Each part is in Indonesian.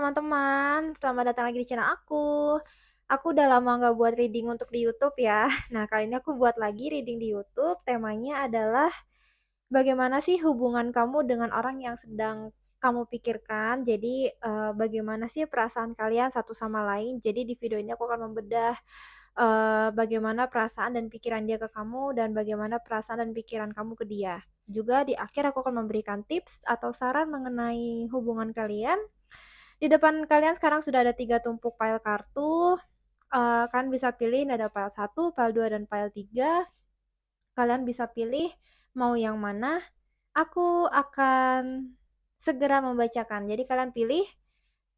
teman-teman, selamat datang lagi di channel aku. Aku udah lama nggak buat reading untuk di YouTube ya. Nah, kali ini aku buat lagi reading di YouTube. Temanya adalah bagaimana sih hubungan kamu dengan orang yang sedang kamu pikirkan. Jadi, bagaimana sih perasaan kalian satu sama lain. Jadi di video ini aku akan membedah bagaimana perasaan dan pikiran dia ke kamu dan bagaimana perasaan dan pikiran kamu ke dia. Juga di akhir aku akan memberikan tips atau saran mengenai hubungan kalian. Di depan kalian sekarang sudah ada 3 tumpuk file kartu, kalian bisa pilih ini ada file 1, file 2, dan file 3. Kalian bisa pilih mau yang mana, aku akan segera membacakan. Jadi kalian pilih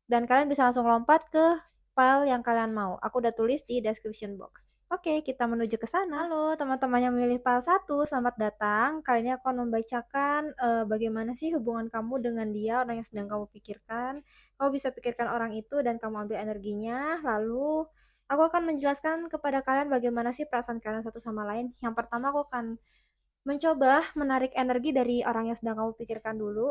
dan kalian bisa langsung lompat ke file yang kalian mau. Aku udah tulis di description box. Oke, kita menuju ke sana. Halo teman-teman yang memilih file 1, selamat datang. Kali ini aku akan membacakan bagaimana sih hubungan kamu dengan dia, orang yang sedang kamu pikirkan. Kamu bisa pikirkan orang itu dan kamu ambil energinya. Lalu aku akan menjelaskan kepada kalian bagaimana sih perasaan kalian satu sama lain. Yang pertama aku akan mencoba menarik energi dari orang yang sedang kamu pikirkan dulu.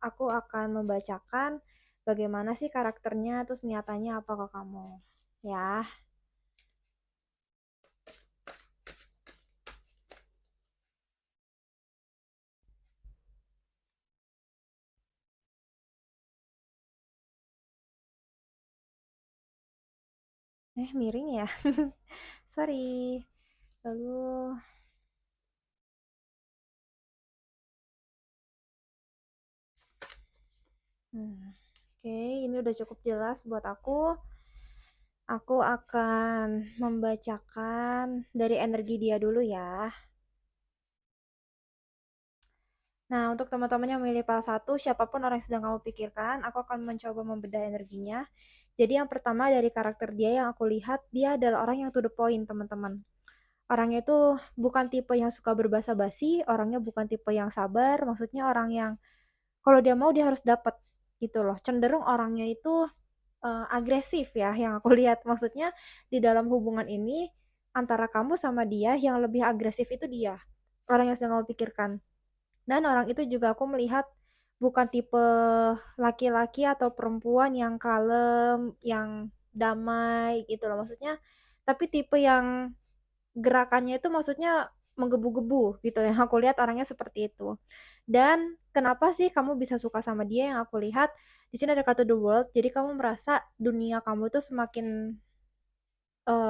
Aku akan membacakan bagaimana sih karakternya, terus niatannya apa ke kamu. Ya, miring ya. Sorry. Lalu, oke, ini udah cukup jelas buat aku. Aku akan membacakan dari energi dia dulu ya. Nah, untuk teman-teman yang memilih file 1, siapapun orang yang sedang kamu pikirkan, aku akan mencoba membedah energinya. Jadi yang pertama dari karakter dia yang aku lihat, dia adalah orang yang to the point, teman-teman. Orangnya itu bukan tipe yang suka berbasa-basi, orangnya bukan tipe yang sabar, maksudnya orang yang kalau dia mau dia harus dapat gitu loh. Cenderung orangnya itu agresif ya yang aku lihat. Maksudnya di dalam hubungan ini antara kamu sama dia yang lebih agresif itu dia. Orang yang sedang kamu pikirkan. Dan orang itu juga aku melihat bukan tipe laki-laki atau perempuan yang kalem, yang damai gitu loh. Maksudnya tapi tipe yang gerakannya itu maksudnya menggebu-gebu gitu yang aku lihat orangnya seperti itu. Dan kenapa sih kamu bisa suka sama dia yang aku lihat di sini ada kartu The World, jadi kamu merasa dunia kamu tuh semakin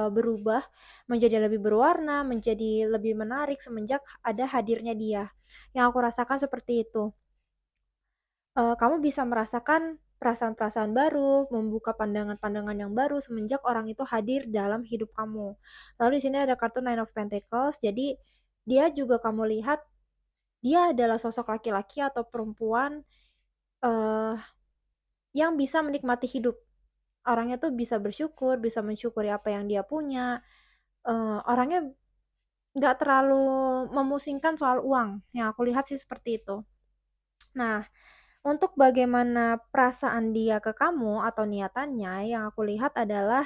berubah menjadi lebih berwarna, menjadi lebih menarik semenjak ada hadirnya dia. Yang aku rasakan seperti itu. Kamu bisa merasakan perasaan-perasaan baru, membuka pandangan-pandangan yang baru semenjak orang itu hadir dalam hidup kamu. Lalu di sini ada kartu Nine of Pentacles, jadi dia juga kamu lihat, dia adalah sosok laki-laki atau perempuan, eee, yang bisa menikmati hidup. Orangnya tuh bisa bersyukur, bisa mensyukuri apa yang dia punya, orangnya nggak terlalu memusingkan soal uang, yang aku lihat sih seperti itu. Nah, untuk bagaimana perasaan dia ke kamu atau niatannya, yang aku lihat adalah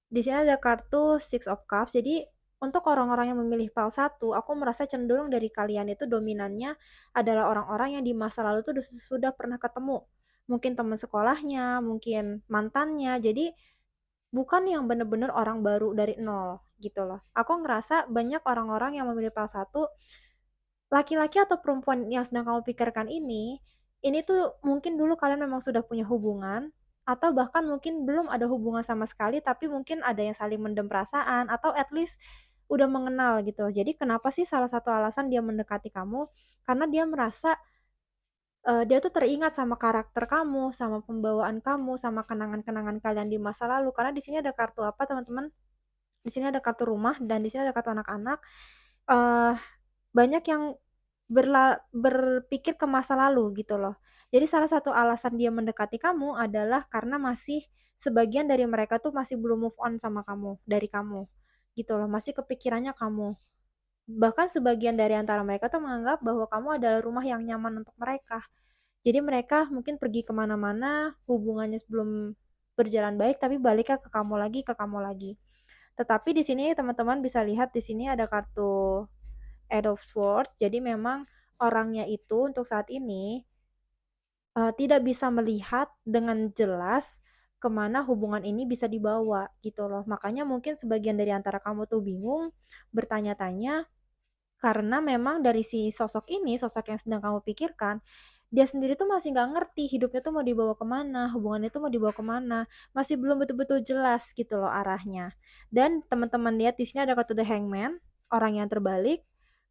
di sini ada kartu Six of Cups. Jadi untuk orang-orang yang memilih file 1, aku merasa cenderung dari kalian itu dominannya adalah orang-orang yang di masa lalu tuh sudah pernah ketemu. Mungkin teman sekolahnya, mungkin mantannya. Jadi bukan yang bener-bener orang baru dari nol gitu loh. Aku ngerasa banyak orang-orang yang memilih file 1 laki-laki atau perempuan yang sedang kamu pikirkan ini tuh mungkin dulu kalian memang sudah punya hubungan, atau bahkan mungkin belum ada hubungan sama sekali, tapi mungkin ada yang saling mendem perasaan, atau at least udah mengenal gitu. Jadi kenapa sih salah satu alasan dia mendekati kamu, karena dia merasa, dia tuh teringat sama karakter kamu, sama pembawaan kamu, sama kenangan-kenangan kalian di masa lalu. Karena di sini ada kartu apa teman-teman? Di sini ada kartu rumah dan di sini ada kartu anak-anak. Eee, Banyak yang berpikir ke masa lalu gitu loh. Jadi salah satu alasan dia mendekati kamu adalah karena masih sebagian dari mereka tuh masih belum move on sama kamu, dari kamu, gitu loh, masih kepikirannya kamu. Bahkan sebagian dari antara mereka tuh menganggap bahwa kamu adalah rumah yang nyaman untuk mereka. Jadi mereka mungkin pergi kemana mana hubungannya sebelum berjalan baik, tapi baliknya ke kamu lagi. Tetapi di sini teman-teman bisa lihat di sini ada kartu Eight of Swords, jadi memang orangnya itu untuk saat ini tidak bisa melihat dengan jelas kemana hubungan ini bisa dibawa gitu loh. Makanya mungkin sebagian dari antara kamu tuh bingung, bertanya-tanya, karena memang dari si sosok ini, sosok yang sedang kamu pikirkan, dia sendiri tuh masih nggak ngerti hidupnya tuh mau dibawa kemana, hubungannya tuh mau dibawa kemana, masih belum betul-betul jelas gitu loh arahnya. Dan teman-teman lihat di sini ada kartu The Hangman, orang yang terbalik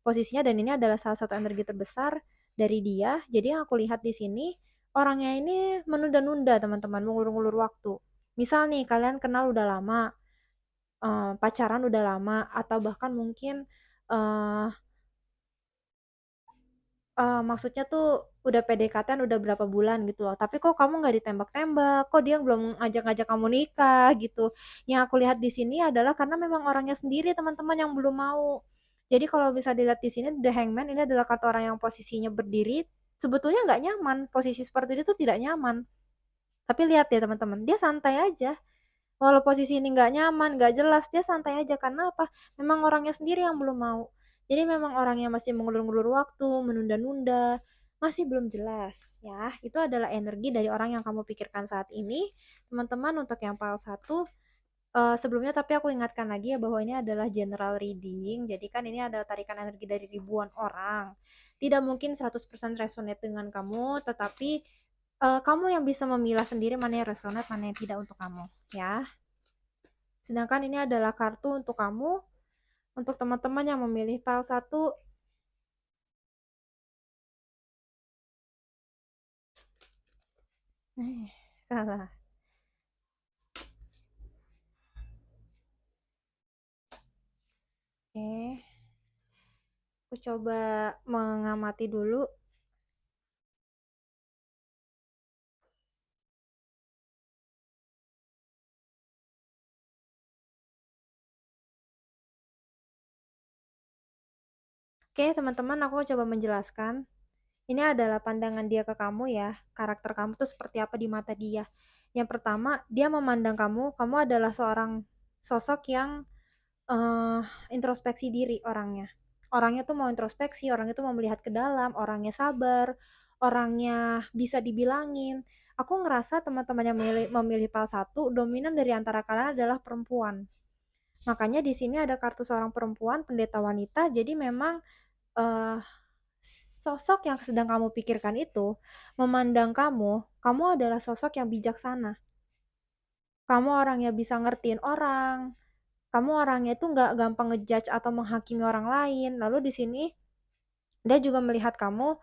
posisinya, dan ini adalah salah satu energi terbesar dari dia. Jadi yang aku lihat di sini, orangnya ini menunda-nunda teman-teman, mengulur-ngulur waktu. Misal nih kalian kenal udah lama, pacaran udah lama, atau bahkan mungkin eh maksudnya tuh udah PDKT-an udah berapa bulan gitu loh, tapi kok kamu nggak ditembak-tembak, kok dia belum ngajak-ngajak kamu nikah gitu. Yang aku lihat di sini adalah karena memang orangnya sendiri teman-teman yang belum mau. Jadi kalau bisa dilihat di sini The Hangman ini adalah kartu orang yang posisinya berdiri, sebetulnya nggak nyaman, posisi seperti itu tuh tidak nyaman. Tapi lihat ya teman-teman, dia santai aja. Walau posisi ini nggak nyaman, nggak jelas, dia santai aja. Karena apa? Memang orangnya sendiri yang belum mau. Jadi memang orangnya masih mengulur-ngulur waktu, menunda-nunda, masih belum jelas ya. Itu adalah energi dari orang yang kamu pikirkan saat ini. Teman-teman, untuk yang file satu, sebelumnya tapi aku ingatkan lagi ya bahwa ini adalah general reading. Jadi kan ini adalah tarikan energi dari ribuan orang. Tidak mungkin 100% resonate dengan kamu, tetapi kamu yang bisa memilah sendiri mana yang resonate, mana yang tidak untuk kamu ya. Sedangkan ini adalah kartu untuk kamu, untuk teman-teman yang memilih file satu. Salah. Oke, aku coba mengamati dulu. Oke, teman-teman, aku coba menjelaskan. Ini adalah pandangan dia ke kamu ya, karakter kamu tuh seperti apa di mata dia. Yang pertama, dia memandang kamu adalah seorang sosok yang eh, introspeksi diri orangnya. Orangnya tuh mau introspeksi, orangnya tuh mau melihat ke dalam, orangnya sabar, orangnya bisa dibilangin. Aku ngerasa teman-teman yang memilih PAL 1, dominan dari antara kalian adalah perempuan. Makanya di sini ada kartu seorang perempuan, pendeta wanita, jadi memang eh, sosok yang sedang kamu pikirkan itu memandang kamu adalah sosok yang bijaksana. Kamu orangnya bisa ngertiin orang, kamu orangnya itu nggak gampang ngejudge atau menghakimi orang lain. Lalu di sini dia juga melihat kamu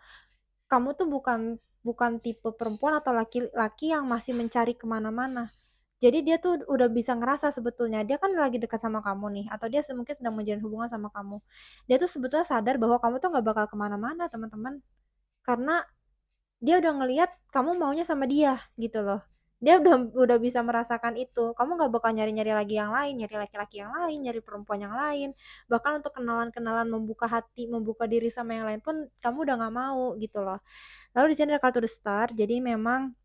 tuh bukan bukan tipe perempuan atau laki-laki yang masih mencari kemana-mana. Jadi dia tuh udah bisa ngerasa sebetulnya dia kan lagi dekat sama kamu nih, atau dia mungkin sedang menjalin hubungan sama kamu. Dia tuh sebetulnya sadar bahwa kamu tuh nggak bakal kemana-mana teman-teman, karena dia udah ngelihat kamu maunya sama dia gitu loh. Dia udah bisa merasakan itu. Kamu nggak bakal nyari-nyari lagi yang lain, nyari laki-laki yang lain, nyari perempuan yang lain. Bahkan untuk kenalan-kenalan, membuka hati, membuka diri sama yang lain pun kamu udah nggak mau gitu loh. Lalu di sini ada kartu The Star. Jadi memang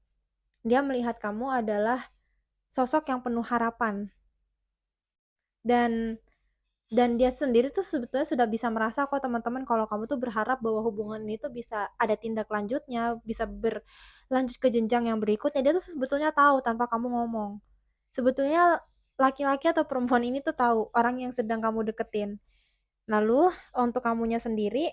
dia melihat kamu adalah sosok yang penuh harapan, dan dia sendiri tuh sebetulnya sudah bisa merasa kok teman-teman kalau kamu tuh berharap bahwa hubungan ini tuh bisa ada tindak lanjutnya, bisa berlanjut ke jenjang yang berikutnya. Dia tuh sebetulnya tahu tanpa kamu ngomong. Sebetulnya laki-laki atau perempuan ini tuh tahu orang yang sedang kamu deketin. Lalu untuk kamunya sendiri,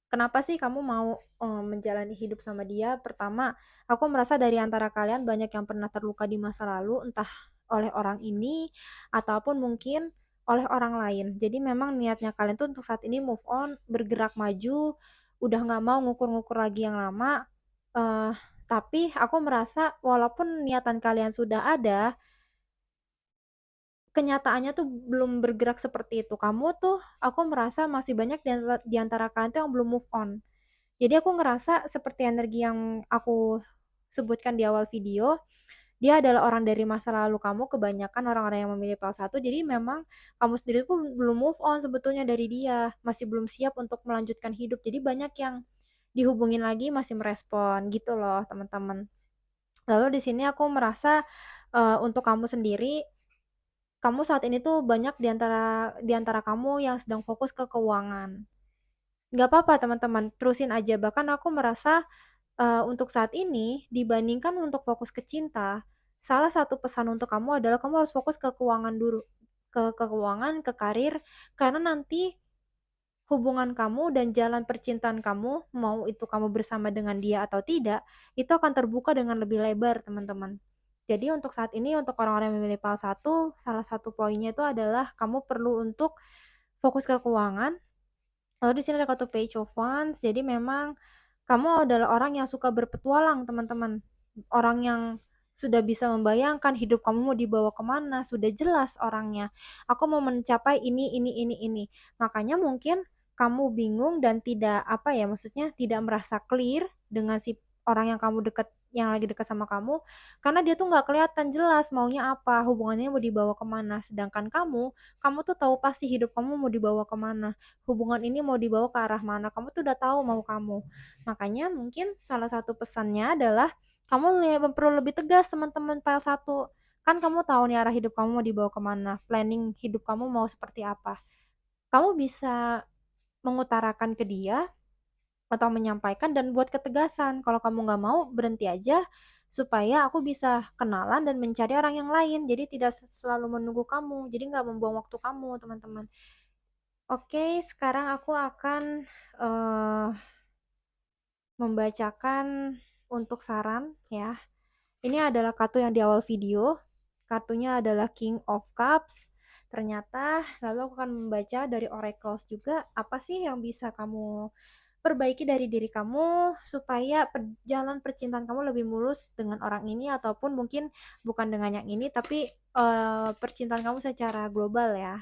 kenapa sih kamu mau menjalani hidup sama dia? Pertama, aku merasa dari antara kalian banyak yang pernah terluka di masa lalu, entah oleh orang ini ataupun mungkin oleh orang lain. Jadi memang niatnya kalian tuh untuk saat ini move on, bergerak maju, udah nggak mau ngukur-ngukur lagi yang lama. Eh, tapi aku merasa walaupun niatan kalian sudah ada, kenyataannya tuh belum bergerak seperti itu. Kamu tuh, aku merasa masih banyak di antara kalian tuh yang belum move on. Jadi aku ngerasa seperti energi yang aku sebutkan di awal video, dia adalah orang dari masa lalu kamu, kebanyakan orang-orang yang memilih PAL 1, jadi memang kamu sendiri pun belum move on sebetulnya dari dia, masih belum siap untuk melanjutkan hidup. Jadi banyak yang dihubungin lagi masih merespon gitu loh, teman-teman. Lalu di sini aku merasa untuk kamu sendiri, kamu saat ini tuh banyak di antara kamu yang sedang fokus ke keuangan. Nggak apa-apa teman-teman, terusin aja. Bahkan aku merasa Untuk saat ini dibandingkan untuk fokus ke cinta, salah satu pesan untuk kamu adalah kamu harus fokus ke keuangan dulu, ke keuangan, ke karir, karena nanti hubungan kamu dan jalan percintaan kamu, mau itu kamu bersama dengan dia atau tidak, itu akan terbuka dengan lebih lebar, teman-teman. Jadi untuk saat ini, untuk orang-orang yang memilih PAL 1, salah satu poinnya itu adalah kamu perlu untuk fokus ke keuangan. Lalu di sini ada kartu Page of Wands, jadi memang kamu adalah orang yang suka berpetualang, teman-teman. Orang yang sudah bisa membayangkan hidup kamu mau dibawa kemana, sudah jelas orangnya. Aku mau mencapai ini. Makanya mungkin kamu bingung dan tidak apa ya, maksudnya tidak merasa clear dengan si orang yang kamu dekat, yang lagi dekat sama kamu, karena dia tuh nggak kelihatan jelas maunya apa, hubungannya mau dibawa kemana. Sedangkan kamu tuh tahu pasti hidup kamu mau dibawa kemana, hubungan ini mau dibawa ke arah mana, kamu tuh udah tahu mau kamu. Makanya mungkin salah satu pesannya adalah kamu perlu lebih tegas, teman-teman PL 1. Kan kamu tahu nih arah hidup kamu mau dibawa kemana, planning hidup kamu mau seperti apa. Kamu bisa mengutarakan ke dia atau menyampaikan dan buat ketegasan. Kalau kamu nggak mau, berhenti aja supaya aku bisa kenalan dan mencari orang yang lain. Jadi tidak selalu menunggu kamu. Jadi nggak membuang waktu kamu, teman-teman. Oke, sekarang aku akan eh, membacakan untuk saran ya. Ini adalah kartu yang di awal video. Kartunya adalah King of Cups. Ternyata, lalu aku akan membaca dari oracles juga, apa sih yang bisa kamu perbaiki dari diri kamu supaya jalan percintaan kamu lebih mulus dengan orang ini, ataupun mungkin bukan dengan yang ini, tapi percintaan kamu secara global ya.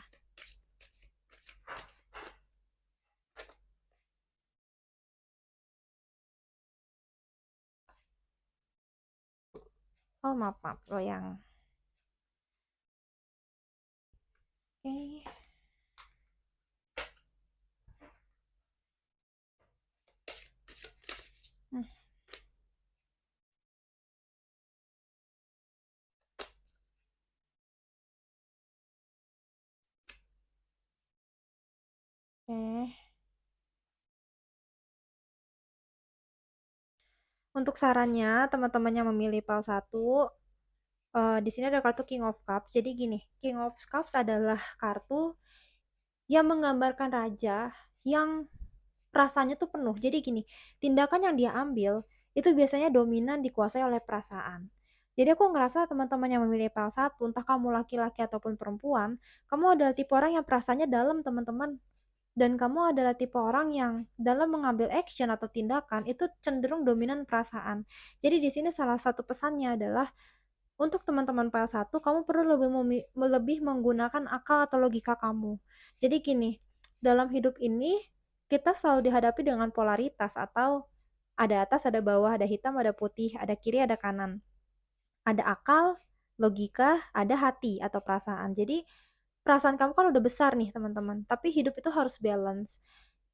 Oh, maaf, maaf. Oh, yang oke. Hmm, oke. Untuk sarannya, teman-teman yang memilih PAL 1, di sini ada kartu King of Cups. Jadi gini, King of Cups adalah kartu yang menggambarkan raja yang perasaannya tuh penuh. Jadi gini, tindakan yang dia ambil itu biasanya dominan dikuasai oleh perasaan. Jadi aku ngerasa teman-teman yang memilih PAL 1, entah kamu laki-laki ataupun perempuan, kamu adalah tipe orang yang perasaannya dalam, teman-teman. Dan kamu adalah tipe orang yang dalam mengambil action atau tindakan itu cenderung dominan perasaan. Jadi di sini salah satu pesannya adalah untuk teman-teman PL 1, kamu perlu lebih menggunakan akal atau logika kamu. Jadi gini, dalam hidup ini kita selalu dihadapi dengan polaritas, atau ada atas, ada bawah, ada hitam, ada putih, ada kiri, ada kanan. Ada akal, logika, ada hati atau perasaan. Jadi perasaan kamu kan udah besar nih, teman-teman, tapi hidup itu harus balance.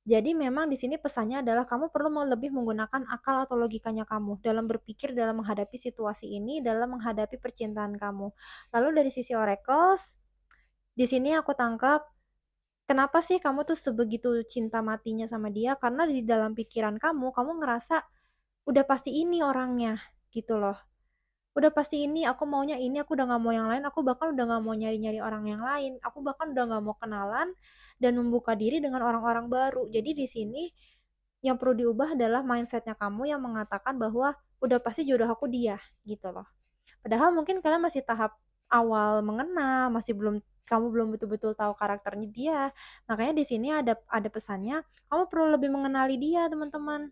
Jadi memang di sini pesannya adalah kamu perlu mau lebih menggunakan akal atau logikanya kamu dalam berpikir, dalam menghadapi situasi ini, dalam menghadapi percintaan kamu. Lalu dari sisi oracles, di sini aku tangkap kenapa sih kamu tuh sebegitu cinta matinya sama dia, karena di dalam pikiran kamu ngerasa udah pasti ini orangnya gitu loh. Udah pasti ini, aku maunya ini, aku udah gak mau yang lain, aku bahkan udah gak mau nyari-nyari orang yang lain, aku bahkan udah gak mau kenalan dan membuka diri dengan orang-orang baru. Jadi di sini yang perlu diubah adalah mindsetnya kamu yang mengatakan bahwa udah pasti jodoh aku dia, gitu loh. Padahal mungkin kalian masih tahap awal mengenal, masih kamu belum betul-betul tahu karakternya dia. Makanya di sini ada pesannya, kamu perlu lebih mengenali dia, teman-teman.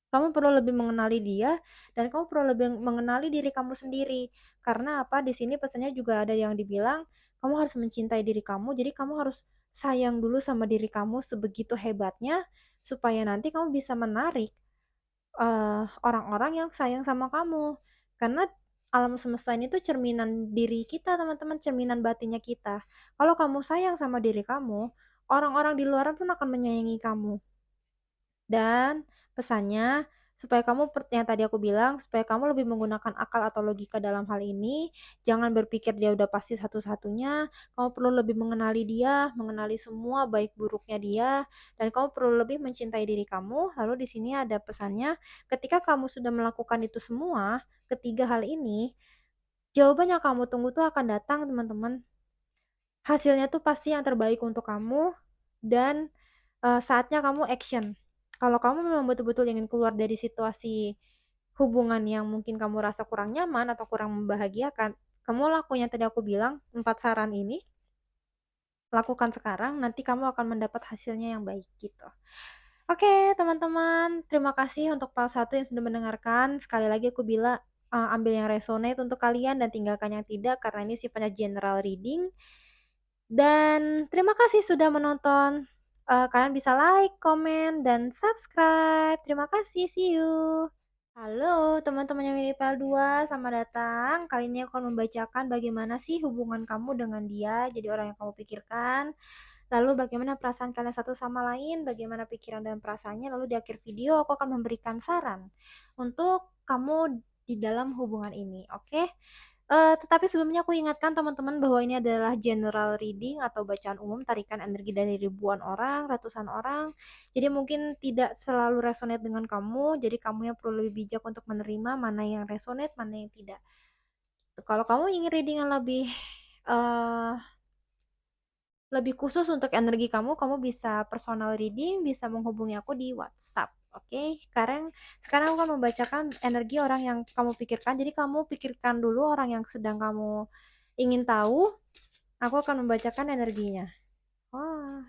Kamu perlu lebih mengenali dia dan kamu perlu lebih mengenali diri kamu sendiri. Karena apa? Di sini pesannya juga ada yang dibilang, kamu harus mencintai diri kamu. Jadi kamu harus sayang dulu sama diri kamu sebegitu hebatnya supaya nanti kamu bisa menarik orang-orang yang sayang sama kamu. Karena alam semesta ini tuh cerminan diri kita, teman-teman, cerminan batinnya kita. Kalau kamu sayang sama diri kamu, orang-orang di luar pun akan menyayangi kamu. Dan pesannya, Supaya kamu yang tadi aku bilang, supaya kamu lebih menggunakan akal atau logika dalam hal ini, jangan berpikir dia udah pasti satu-satunya, kamu perlu lebih mengenali dia, mengenali semua baik buruknya dia, dan kamu perlu lebih mencintai diri kamu. Lalu di sini ada pesannya, ketika kamu sudah melakukan itu semua, ketiga hal ini, jawaban yang kamu tunggu tuh akan datang, teman-teman. Hasilnya tuh pasti yang terbaik untuk kamu dan, saatnya kamu action. Kalau kamu memang betul-betul ingin keluar dari situasi hubungan yang mungkin kamu rasa kurang nyaman atau kurang membahagiakan, kamu lakuin yang tadi aku bilang, 4 saran ini, lakukan sekarang, nanti kamu akan mendapat hasilnya yang baik, gitu. Oke, teman-teman, terima kasih untuk part 1 yang sudah mendengarkan. Sekali lagi aku bilang, ambil yang resonate untuk kalian dan tinggalkan yang tidak, karena ini sifatnya general reading. Dan terima kasih sudah menonton. Kalian bisa like, komen, dan subscribe. Terima kasih, see you. Halo teman-teman yang milih PL2, selamat datang. Kali ini aku akan membacakan bagaimana sih hubungan kamu dengan dia, jadi orang yang kamu pikirkan. Lalu bagaimana perasaan kalian satu sama lain, bagaimana pikiran dan perasaannya. Lalu di akhir video aku akan memberikan saran untuk kamu di dalam hubungan ini, oke? Tetapi sebelumnya aku ingatkan teman-teman bahwa ini adalah general reading atau bacaan umum tarikan energi dari ribuan orang, ratusan orang. Jadi mungkin tidak selalu resonate dengan kamu, jadi kamu yang perlu lebih bijak untuk menerima mana yang resonate, mana yang tidak. Kalau kamu ingin reading yang eh, lebih khusus untuk energi kamu, kamu bisa personal reading, bisa menghubungi aku di WhatsApp. Oke, sekarang aku akan membacakan energi orang yang kamu pikirkan. Jadi kamu pikirkan dulu orang yang sedang kamu ingin tahu. Aku akan membacakan energinya. Wah.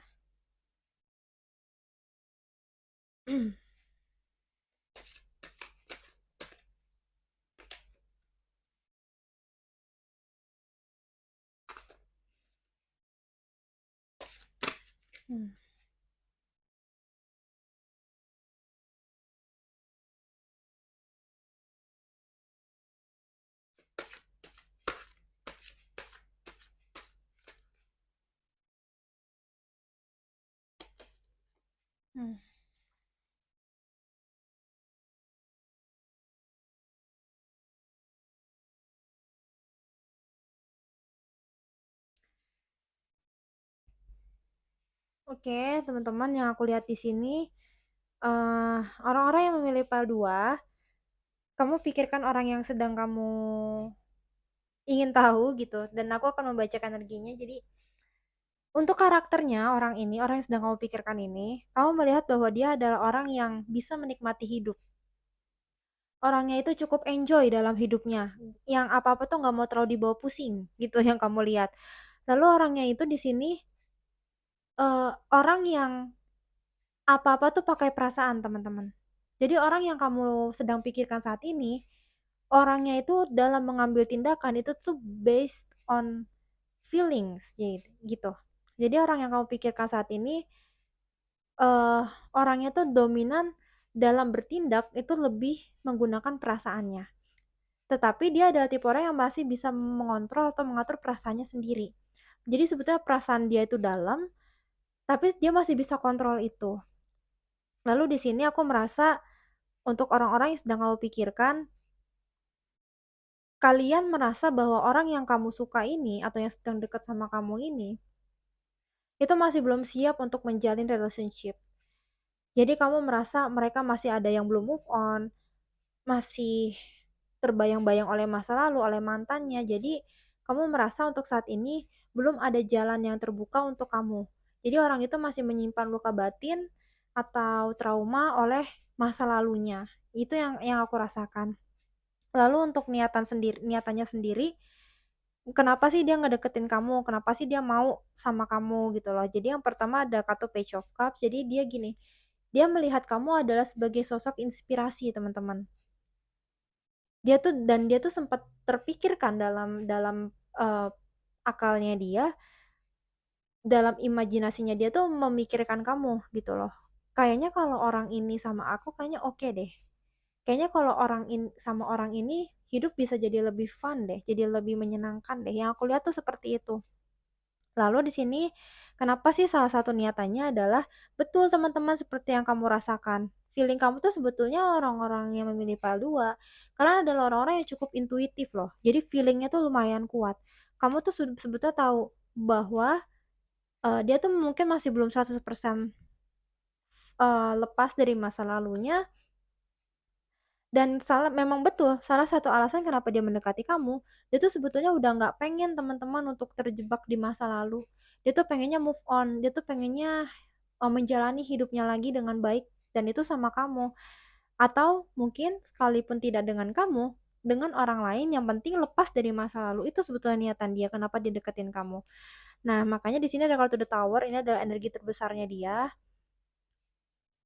Hmm. Hmm. Oke, teman-teman yang aku lihat di sini, orang-orang yang memilih PAL 2, kamu pikirkan orang yang sedang kamu ingin tahu gitu, dan aku akan membacakan energinya. Jadi untuk karakternya orang ini, orang yang sedang kamu pikirkan ini, kamu melihat bahwa dia adalah orang yang bisa menikmati hidup. Orangnya itu cukup enjoy dalam hidupnya, yang apa-apa tuh nggak mau terlalu dibawa pusing, gitu yang kamu lihat. Lalu orangnya itu di sini orang yang apa-apa tuh pakai perasaan, teman-teman. Jadi orang yang kamu sedang pikirkan saat ini, orangnya itu dalam mengambil tindakan itu tuh based on feelings, gitu. Jadi orang yang kamu pikirkan saat ini, eh orangnya tuh dominan dalam bertindak itu lebih menggunakan perasaannya. Tetapi dia adalah tipe orang yang masih bisa mengontrol atau mengatur perasaannya sendiri. Jadi sebetulnya perasaan dia itu dalam, tapi dia masih bisa kontrol itu. Lalu di sini aku merasa untuk orang-orang yang sedang kamu pikirkan, kalian merasa bahwa orang yang kamu suka ini atau yang sedang dekat sama kamu ini, itu masih belum siap untuk menjalin relationship. Jadi kamu merasa mereka masih ada yang belum move on, masih terbayang-bayang oleh masa lalu, oleh mantannya. Jadi kamu merasa untuk saat ini belum ada jalan yang terbuka untuk kamu. Jadi orang itu masih menyimpan luka batin atau trauma oleh masa lalunya. Itu yang aku rasakan. Lalu untuk niatannya sendiri, kenapa sih dia ngedeketin kamu? Kenapa sih dia mau sama kamu gitu loh. Jadi yang pertama ada kartu Page of Cups. Jadi dia gini, dia melihat kamu adalah sebagai sosok inspirasi, teman-teman. Dia tuh sempat terpikirkan dalam dalam uh, akalnya dia, dalam imajinasinya dia tuh memikirkan kamu gitu loh. Kayaknya kalau orang ini sama aku kayaknya oke deh. Kayaknya kalau sama orang ini hidup bisa jadi lebih fun deh, jadi lebih menyenangkan deh. Yang aku lihat tuh seperti itu. Lalu di sini, kenapa sih salah satu niatannya adalah betul teman-teman seperti yang kamu rasakan. Feeling kamu tuh sebetulnya orang-orang yang memilih PL2 karena adalah orang-orang yang cukup intuitif loh. Jadi feelingnya tuh lumayan kuat. Kamu tuh sebetulnya tahu bahwa dia tuh mungkin masih belum 100% lepas dari masa lalunya. Dan memang betul, salah satu alasan kenapa dia mendekati kamu, dia tuh sebetulnya udah nggak pengen teman-teman untuk terjebak di masa lalu. Dia tuh pengennya move on, dia tuh pengennya, menjalani hidupnya lagi dengan baik dan itu sama kamu. Atau mungkin sekalipun tidak dengan kamu, dengan orang lain yang penting lepas dari masa lalu, itu sebetulnya niatan dia kenapa dia deketin kamu. Nah, makanya di sini ada kartu The Tower, ini adalah energi terbesarnya dia.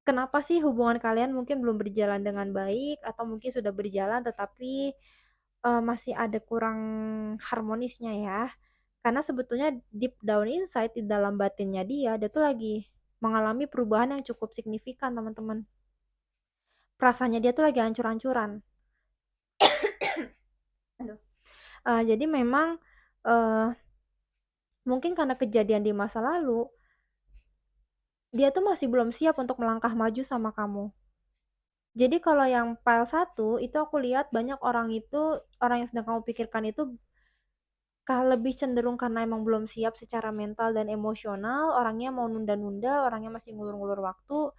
Kenapa sih hubungan kalian mungkin belum berjalan dengan baik atau mungkin sudah berjalan tetapi, masih ada kurang harmonisnya ya? Karena sebetulnya deep down inside di dalam batinnya dia tuh lagi mengalami perubahan yang cukup signifikan teman-teman. Perasaannya dia tuh lagi hancur-hancuran. Aduh. Jadi memang, eee, mungkin karena kejadian di masa lalu, dia tuh masih belum siap untuk melangkah maju sama kamu. Jadi kalau yang file satu itu aku lihat banyak orang itu, orang yang sedang kamu pikirkan itu lebih cenderung karena emang belum siap secara mental dan emosional, orangnya mau nunda-nunda, orangnya masih ngulur-ngulur waktu.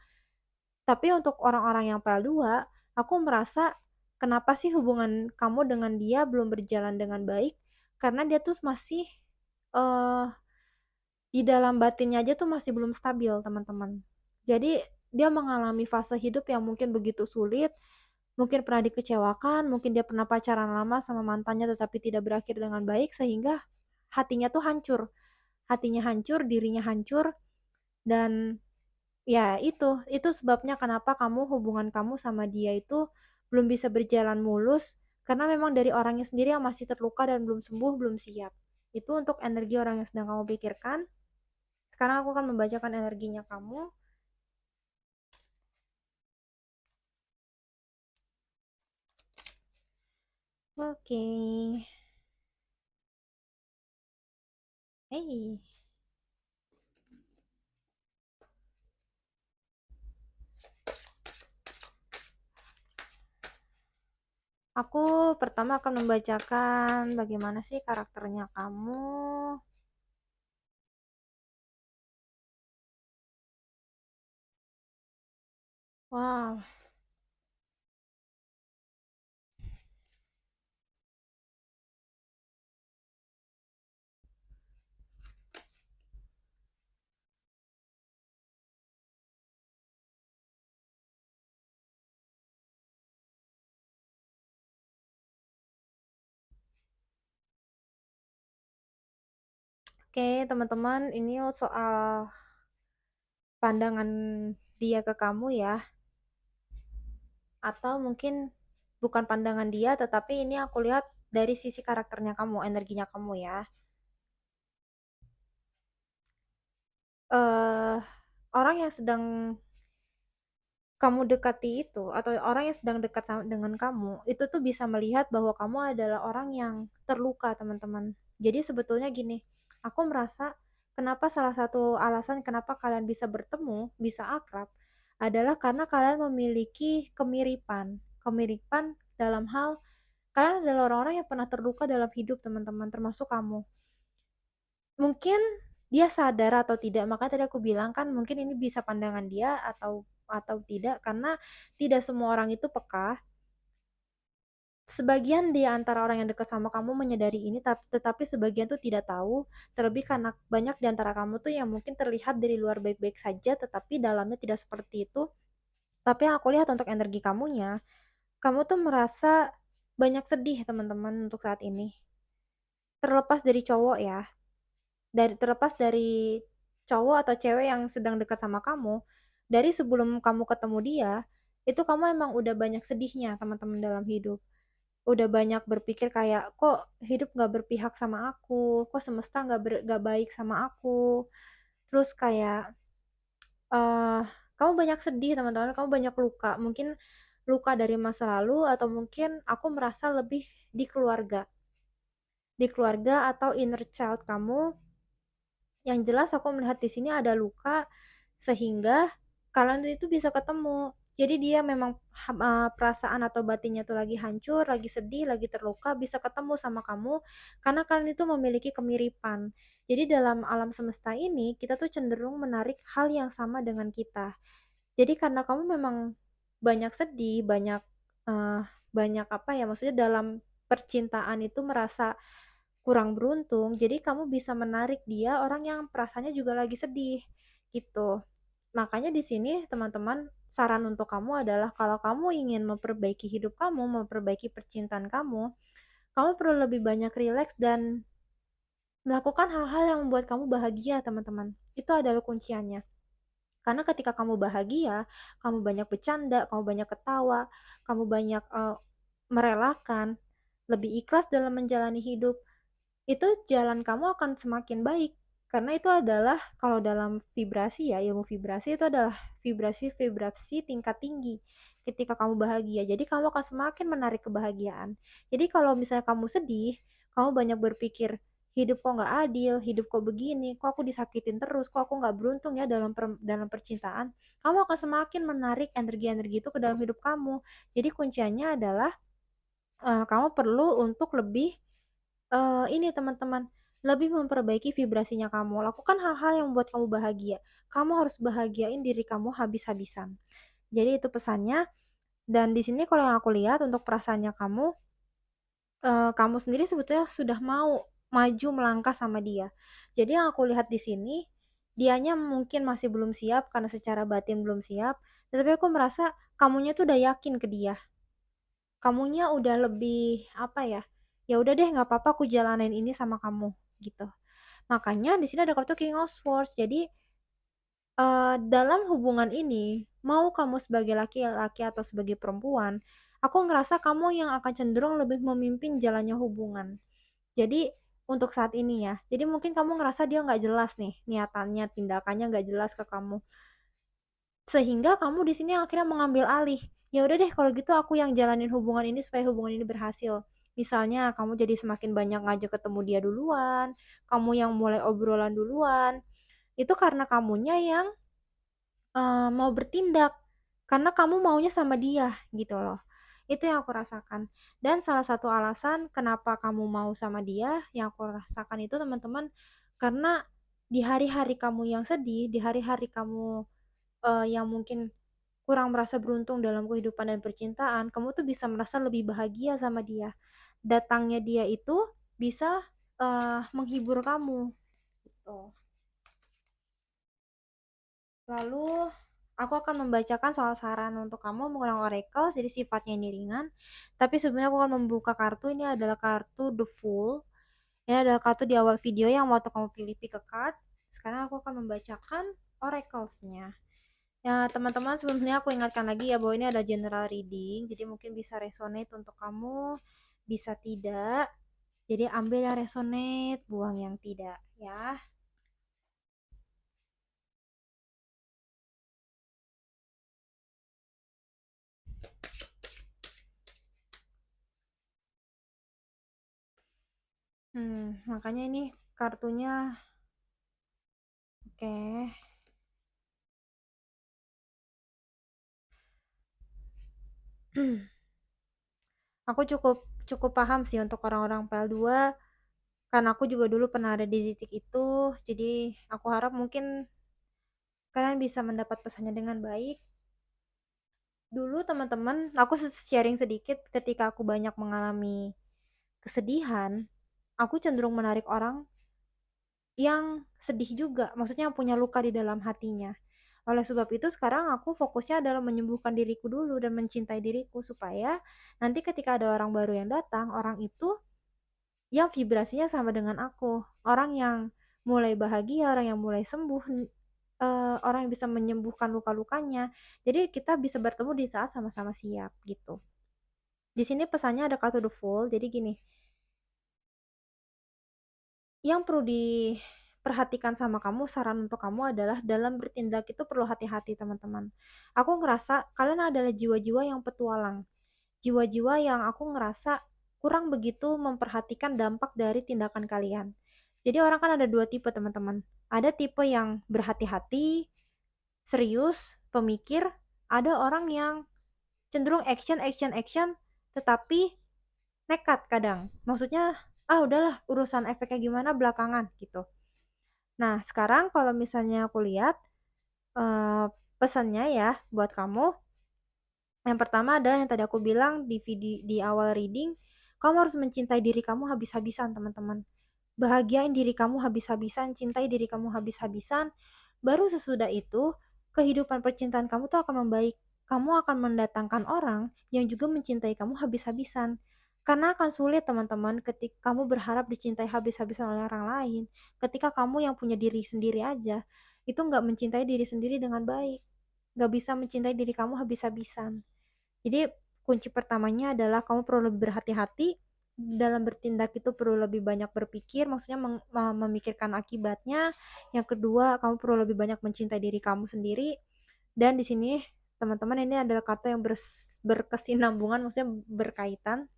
Tapi untuk orang-orang yang file 2, aku merasa kenapa sih hubungan kamu dengan dia belum berjalan dengan baik, karena dia tuh masih, eee, di dalam batinnya aja tuh masih belum stabil, teman-teman. Jadi dia mengalami fase hidup yang mungkin begitu sulit. Mungkin pernah dikecewakan, mungkin dia pernah pacaran lama sama mantannya tetapi tidak berakhir dengan baik sehingga hatinya tuh hancur. Hatinya hancur, dirinya hancur, dan ya itu sebabnya kenapa hubungan kamu sama dia itu belum bisa berjalan mulus, karena memang dari orangnya sendiri yang masih terluka dan belum sembuh, belum siap. Itu untuk energi orang yang sedang kamu pikirkan. Sekarang aku akan membacakan energinya kamu. Oke. Hey. Aku pertama akan membacakan bagaimana sih karakternya kamu. Wow, oke teman-teman, ini soal pandangan dia ke kamu ya, atau mungkin bukan pandangan dia, tetapi ini aku lihat dari sisi karakternya kamu, energinya kamu ya. Eh, Orang yang sedang kamu dekati itu atau orang yang sedang dekat dengan kamu itu tuh bisa melihat bahwa kamu adalah orang yang terluka teman-teman. Jadi sebetulnya gini, aku merasa kenapa salah satu alasan kenapa kalian bisa bertemu, bisa akrab adalah karena kalian memiliki kemiripan dalam hal kalian adalah orang-orang yang pernah terluka dalam hidup teman-teman, termasuk kamu. Mungkin dia sadar atau tidak, makanya tadi aku bilang kan mungkin ini bisa pandangan dia atau tidak, karena tidak semua orang itu peka. Sebagian di antara orang yang dekat sama kamu menyadari ini, tetapi sebagian tuh tidak tahu, terlebih karena banyak di antara kamu tuh yang mungkin terlihat dari luar baik-baik saja, tetapi dalamnya tidak seperti itu. Tapi yang aku lihat untuk energi kamunya, kamu tuh merasa banyak sedih teman-teman untuk saat ini. Terlepas dari cowok ya, terlepas dari cowok atau cewek yang sedang dekat sama kamu, dari sebelum kamu ketemu dia, itu kamu emang udah banyak sedihnya teman-teman dalam hidup. Udah banyak berpikir kayak, kok hidup gak berpihak sama aku, kok semesta gak baik sama aku. Terus kayak, eh kamu banyak sedih teman-teman, kamu banyak luka. Mungkin luka dari masa lalu atau mungkin aku merasa lebih di keluarga. Di keluarga atau inner child kamu Yang jelas aku melihat di sini ada luka, sehingga kalian itu bisa ketemu. Jadi dia memang perasaan atau batinnya tuh lagi hancur, lagi sedih, lagi terluka, bisa ketemu sama kamu karena kalian itu memiliki kemiripan. Jadi dalam alam semesta ini, kita tuh cenderung menarik hal yang sama dengan kita. Jadi karena kamu memang banyak sedih, eee, banyak apa ya, maksudnya dalam percintaan itu merasa kurang beruntung, jadi kamu bisa menarik dia orang yang perasaannya juga lagi sedih, gitu. Makanya di sini teman-teman, saran untuk kamu adalah kalau kamu ingin memperbaiki hidup kamu, memperbaiki percintaan kamu perlu lebih banyak rileks dan melakukan hal-hal yang membuat kamu bahagia, teman-teman. Itu adalah kunciannya. Karena ketika kamu bahagia, kamu banyak bercanda, kamu banyak ketawa, kamu banyak, merelakan, lebih ikhlas dalam menjalani hidup, itu jalan kamu akan semakin baik. Karena itu adalah kalau dalam vibrasi ya, ilmu vibrasi itu adalah vibrasi-vibrasi tingkat tinggi ketika kamu bahagia. Jadi kamu akan semakin menarik kebahagiaan. Jadi kalau misalnya kamu sedih, kamu banyak berpikir, hidup kok nggak adil, hidup kok begini, kok aku disakitin terus, kok aku nggak beruntung ya dalam percintaan. Kamu akan semakin menarik energi-energi itu ke dalam hidup kamu. Jadi kuncinya adalah kamu perlu untuk lebih ini teman-teman, lebih memperbaiki vibrasinya kamu. Lakukan hal-hal yang membuat kamu bahagia. Kamu harus bahagiain diri kamu habis-habisan. Jadi itu pesannya, dan di sini kalau yang aku lihat untuk perasaannya kamu, kamu sendiri sebetulnya sudah mau maju melangkah sama dia. Jadi yang aku lihat di sini, dianya mungkin masih belum siap karena secara batin belum siap, tetapi aku merasa kamunya tuh udah yakin ke dia. Kamunya udah lebih, apa ya, ya udah deh nggak apa-apa aku jalanin ini sama kamu, gitu. Makanya di sini ada kartu King of Swords. Jadi, dalam hubungan ini, mau kamu sebagai laki-laki atau sebagai perempuan, aku ngerasa kamu yang akan cenderung lebih memimpin jalannya hubungan. Jadi, untuk saat ini ya, jadi mungkin kamu ngerasa dia nggak jelas nih, niatannya, tindakannya nggak jelas ke kamu. Sehingga kamu di sini akhirnya mengambil alih. Ya udah deh kalau gitu aku yang jalanin hubungan ini supaya hubungan ini berhasil. Misalnya kamu jadi semakin banyak ngajak ketemu dia duluan, kamu yang mulai obrolan duluan. Itu karena kamunya yang mau bertindak, karena kamu maunya sama dia gitu loh. Itu yang aku rasakan. Dan salah satu alasan kenapa kamu mau sama dia, yang aku rasakan itu teman-teman, karena di hari-hari kamu yang sedih, di hari-hari kamu yang mungkin kurang merasa beruntung dalam kehidupan dan percintaan, kamu tuh bisa merasa lebih bahagia sama dia. Datangnya dia itu bisa menghibur kamu gitu. Lalu aku akan membacakan soal saran untuk kamu menggunakan oracle, jadi sifatnya ini ringan. Tapi sebenarnya aku akan membuka kartu, ini adalah kartu The Fool. Ini adalah kartu di awal video yang waktu kamu pilih pick a card. Sekarang aku akan membacakan oracles-nya. Ya, teman-teman, sebelumnya aku ingatkan lagi ya bahwa ini ada general reading, jadi mungkin bisa resonate untuk kamu, bisa tidak. Jadi ambil yang resonate, buang yang tidak ya. Makanya ini kartunya oke. Aku cukup cukup paham sih untuk orang-orang PL2, karena aku juga dulu pernah ada di titik itu. Jadi aku harap mungkin kalian bisa mendapat pesannya dengan baik. Dulu teman-teman, aku sharing sedikit, ketika aku banyak mengalami kesedihan, aku cenderung menarik orang yang sedih juga, maksudnya yang punya luka di dalam hatinya. Oleh sebab itu sekarang aku fokusnya adalah menyembuhkan diriku dulu dan mencintai diriku, supaya nanti ketika ada orang baru yang datang, orang itu yang vibrasinya sama dengan aku, orang yang mulai bahagia, orang yang mulai sembuh, orang yang bisa menyembuhkan luka-lukanya. Jadi kita bisa bertemu di saat sama-sama siap gitu. Di sini pesannya ada kartu The Fool. Jadi gini, yang perlu diperhatikan sama kamu, saran untuk kamu adalah dalam bertindak itu perlu hati-hati teman-teman. Aku ngerasa kalian adalah jiwa-jiwa yang petualang, jiwa-jiwa yang aku ngerasa kurang begitu memperhatikan dampak dari tindakan kalian. Jadi orang kan ada dua tipe teman-teman. Ada tipe yang berhati-hati, serius, pemikir. Ada orang yang cenderung action, action, action, tetapi nekat kadang. Maksudnya, ah udahlah urusan efeknya gimana belakangan gitu. Nah sekarang kalau misalnya aku lihat eh, pesannya ya buat kamu, yang pertama adalah yang tadi aku bilang di awal reading, kamu harus mencintai diri kamu habis-habisan teman-teman. Bahagiain diri kamu habis-habisan, cintai diri kamu habis-habisan. Baru sesudah itu, kehidupan percintaan kamu tuh akan membaik. Kamu akan mendatangkan orang yang juga mencintai kamu habis-habisan. Karena akan sulit teman-teman ketika kamu berharap dicintai habis-habisan oleh orang lain. Ketika kamu yang punya diri sendiri aja, itu nggak mencintai diri sendiri dengan baik. Nggak bisa mencintai diri kamu habis-habisan. Jadi kunci pertamanya adalah kamu perlu lebih berhati-hati dalam bertindak, itu perlu lebih banyak berpikir, maksudnya memikirkan akibatnya. Yang kedua, kamu perlu lebih banyak mencintai diri kamu sendiri. Dan di sini teman-teman ini adalah kata yang berkesinambungan, maksudnya berkaitan.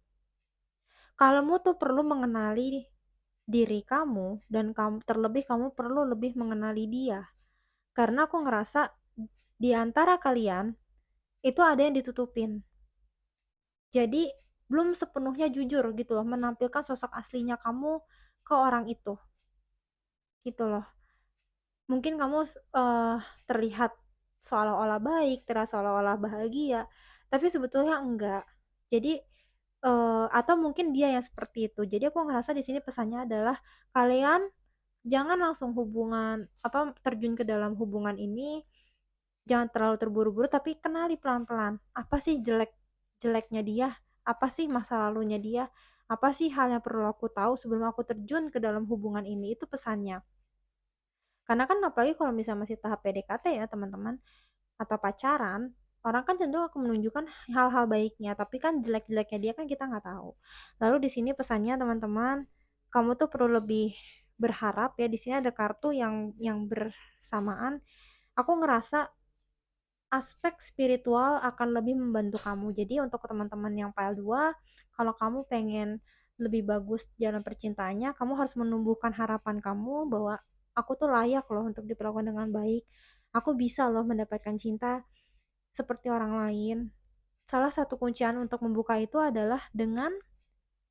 Kamu tuh perlu mengenali diri kamu dan kamu terlebih kamu perlu lebih mengenali dia. Karena aku ngerasa di antara kalian itu ada yang ditutupin. Jadi belum sepenuhnya jujur gitu loh menampilkan sosok aslinya kamu ke orang itu gitu loh. Mungkin kamu terlihat seolah-olah baik, terlihat seolah-olah bahagia, tapi sebetulnya enggak. Jadi atau mungkin dia yang seperti itu. Jadi aku ngerasa di sini pesannya adalah kalian jangan langsung terjun ke dalam hubungan ini, jangan terlalu terburu-buru, tapi kenali pelan-pelan. Apa sih jeleknya dia? Apa sih masa lalunya dia? Apa sih hal yang perlu aku tahu sebelum aku terjun ke dalam hubungan ini? Itu pesannya. Karena kan apalagi kalau misalnya masih tahap PDKT ya teman-teman, atau pacaran, orang kan cenderung akan menunjukkan hal-hal baiknya, tapi kan jelek-jeleknya dia kan kita nggak tahu. Lalu di sini pesannya teman-teman, kamu tuh perlu lebih berharap ya. Di sini ada kartu yang bersamaan. Aku ngerasa aspek spiritual akan lebih membantu kamu. Jadi untuk teman-teman yang pile 2, kalau kamu pengen lebih bagus jalan percintaannya, kamu harus menumbuhkan harapan kamu bahwa aku tuh layak loh untuk diperlakukan dengan baik. Aku bisa loh mendapatkan cinta seperti orang lain. Salah satu kuncian untuk membuka itu adalah dengan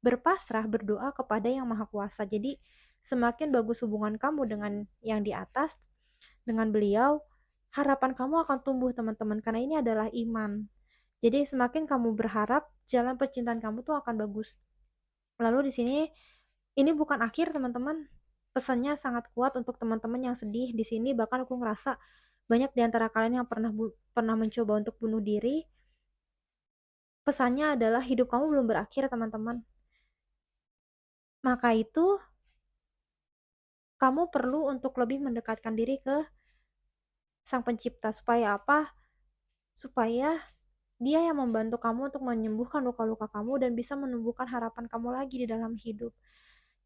berpasrah, berdoa kepada Yang Maha Kuasa. Jadi semakin bagus hubungan kamu dengan yang di atas, dengan beliau, harapan kamu akan tumbuh teman-teman, karena ini adalah iman. Jadi semakin kamu berharap, jalan percintaan kamu tuh akan bagus. Lalu di sini ini bukan akhir teman-teman. Pesannya sangat kuat untuk teman-teman yang sedih di sini. Bahkan aku ngerasa banyak di antara kalian yang pernah mencoba untuk bunuh diri. Pesannya adalah hidup kamu belum berakhir teman-teman. Maka itu kamu perlu untuk lebih mendekatkan diri ke Sang Pencipta. Supaya apa? Supaya Dia yang membantu kamu untuk menyembuhkan luka-luka kamu dan bisa menumbuhkan harapan kamu lagi di dalam hidup.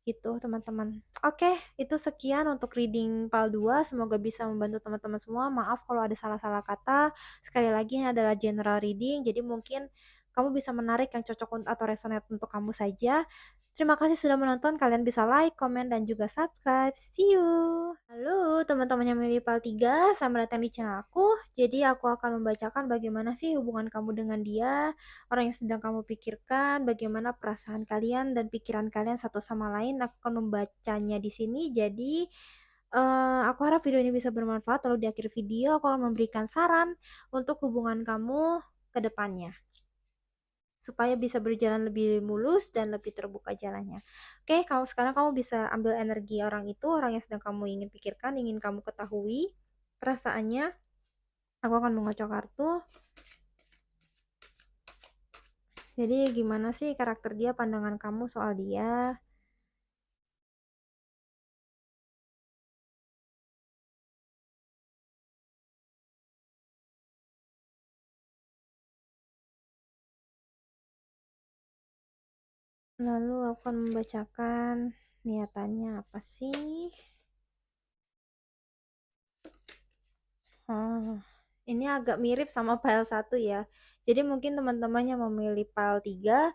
Gitu, teman-teman. Oke, itu sekian untuk reading PAL 2. Semoga bisa membantu teman-teman semua. Maaf kalau ada salah-salah kata. Sekali lagi, ini adalah general reading, jadi mungkin kamu bisa menarik yang cocok atau resonate untuk kamu saja. Terima kasih sudah menonton. Kalian bisa like, komen, dan juga subscribe. See you! Halo teman-teman yang milih PAL 3, selamat datang di channel aku. Jadi aku akan membacakan bagaimana sih hubungan kamu dengan dia, orang yang sedang kamu pikirkan, bagaimana perasaan kalian dan pikiran kalian satu sama lain. Aku akan membacanya di sini. Jadi aku harap video ini bisa bermanfaat. Lalu di akhir video aku akan memberikan saran untuk hubungan kamu ke depannya, supaya bisa berjalan lebih mulus dan lebih terbuka jalannya. Oke, kalau sekarang kamu bisa ambil energi orang itu, orang yang sedang kamu ingin pikirkan, ingin kamu ketahui perasaannya. Aku akan mengocok kartu. Jadi gimana sih karakter dia, pandangan kamu soal dia? Lalu aku akan membacakan niatannya apa sih? Ini agak mirip sama file 1 ya. Jadi mungkin teman-teman yang memilih file 3,